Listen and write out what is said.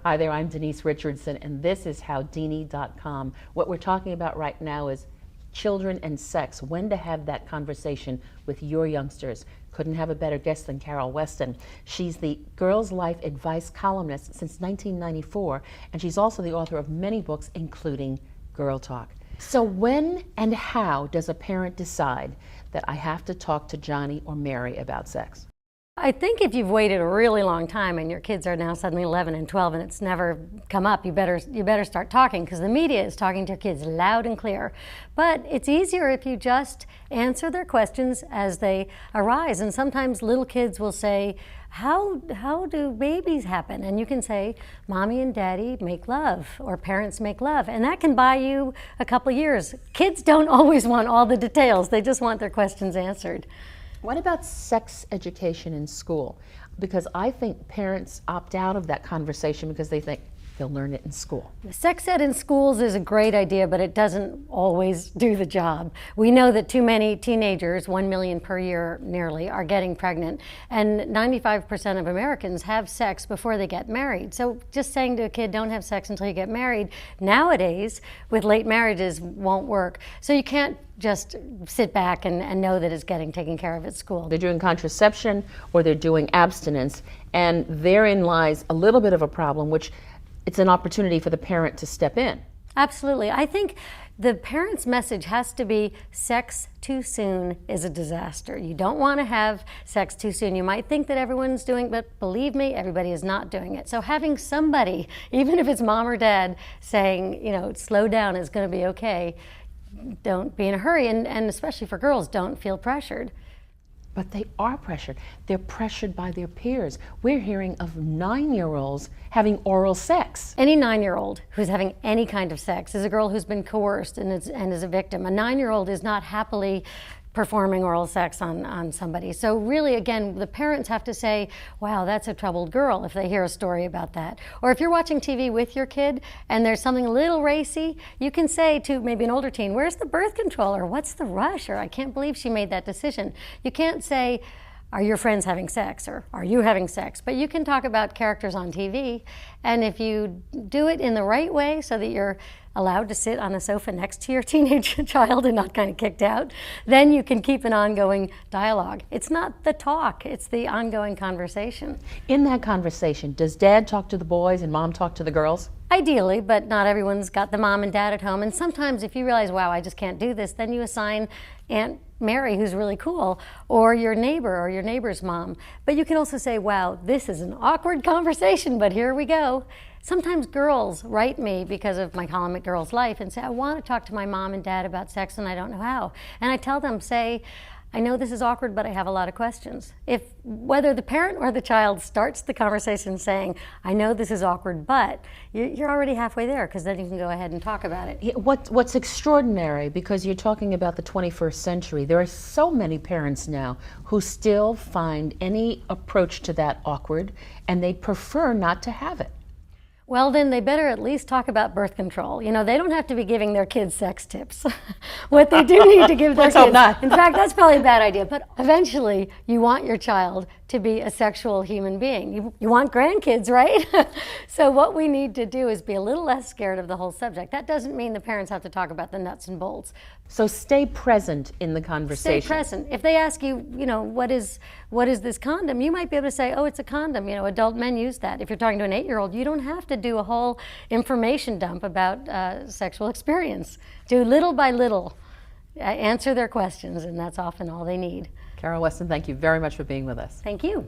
Hi there, I'm Denise Richardson, and this is howdini.com. What we're talking about right now is children and sex, when to have that conversation with your youngsters. Couldn't have a better guest than Carol Weston. She's the Girls' Life Advice columnist since 1994, and she's also the author of many books, including Girl Talk. So when and how does a parent decide that I have to talk to Johnny or Mary about sex? I think if you've waited a really long time and your kids are now suddenly 11 and 12 and it's never come up, you better start talking, because the media is talking to your kids loud and clear. But it's easier if you just answer their questions as they arise. And sometimes little kids will say, how do babies happen? And you can say, Mommy and Daddy make love, or parents make love. And that can buy you a couple years. Kids don't always want all the details. They just want their questions answered. What about sex education in school? Because I think parents opt out of that conversation because they think they'll learn it in school. Sex ed in schools is a great idea, but it doesn't always do the job. We know that too many teenagers, 1 million per year nearly, are getting pregnant, and 95% of Americans have sex before they get married. So just saying to a kid, don't have sex until you get married, nowadays, with late marriages, won't work. So you can't just sit back and know that it's getting taken care of at school. They're doing contraception or they're doing abstinence, and therein lies a little bit of a problem, which it's an opportunity for the parent to step in. Absolutely. I think the parent's message has to be sex too soon is a disaster. You don't want to have sex too soon. You might think that everyone's doing it, but believe me, everybody is not doing it. So having somebody, even if it's mom or dad, saying, slow down, it's going to be okay, don't be in a hurry, and especially for girls, don't feel pressured. But they are pressured. They're pressured by their peers. We're hearing of 9-year-olds having oral sex. Any 9-year-old who's having any kind of sex is a girl who's been coerced and is a victim. A 9-year-old is not happily performing oral sex on somebody. So really, again, the parents have to say, wow, that's a troubled girl, if they hear a story about that. Or if you're watching TV with your kid and there's something a little racy, you can say to maybe an older teen, where's the birth control? Or what's the rush? Or I can't believe she made that decision. You can't say, are your friends having sex? Or are you having sex? But you can talk about characters on TV. And if you do it in the right way so that you're allowed to sit on the sofa next to your teenage child and not kind of kicked out, then you can keep an ongoing dialogue. It's not the talk, it's the ongoing conversation. In that conversation, does dad talk to the boys and mom talk to the girls? Ideally, but not everyone's got the mom and dad at home. And sometimes if you realize, wow, I just can't do this, then you assign Aunt Mary, who's really cool, or your neighbor or your neighbor's mom. But you can also say, wow, this is an awkward conversation, but here we go. Sometimes girls write me because of my column at Girls' Life and say, I want to talk to my mom and dad about sex and I don't know how. And I tell them, say, I know this is awkward, but I have a lot of questions. If whether the parent or the child starts the conversation saying, I know this is awkward, but you're already halfway there, because then you can go ahead and talk about it. What's extraordinary, because you're talking about the 21st century, there are so many parents now who still find any approach to that awkward, and they prefer not to have it. Well, then they better at least talk about birth control. They don't have to be giving their kids sex tips. What they do need to give their Let's kids, hope not. in fact, that's probably a bad idea, but eventually you want your child to be a sexual human being. You want grandkids, right? So what we need to do is be a little less scared of the whole subject. That doesn't mean the parents have to talk about the nuts and bolts. So stay present in the conversation. Stay present. If they ask you, what is this condom? You might be able to say, oh, it's a condom. Adult men use that. If you're talking to an 8-year-old, you don't have to do a whole information dump about sexual experience. Do little by little. Answer their questions, and that's often all they need. Carol Weston, thank you very much for being with us. Thank you.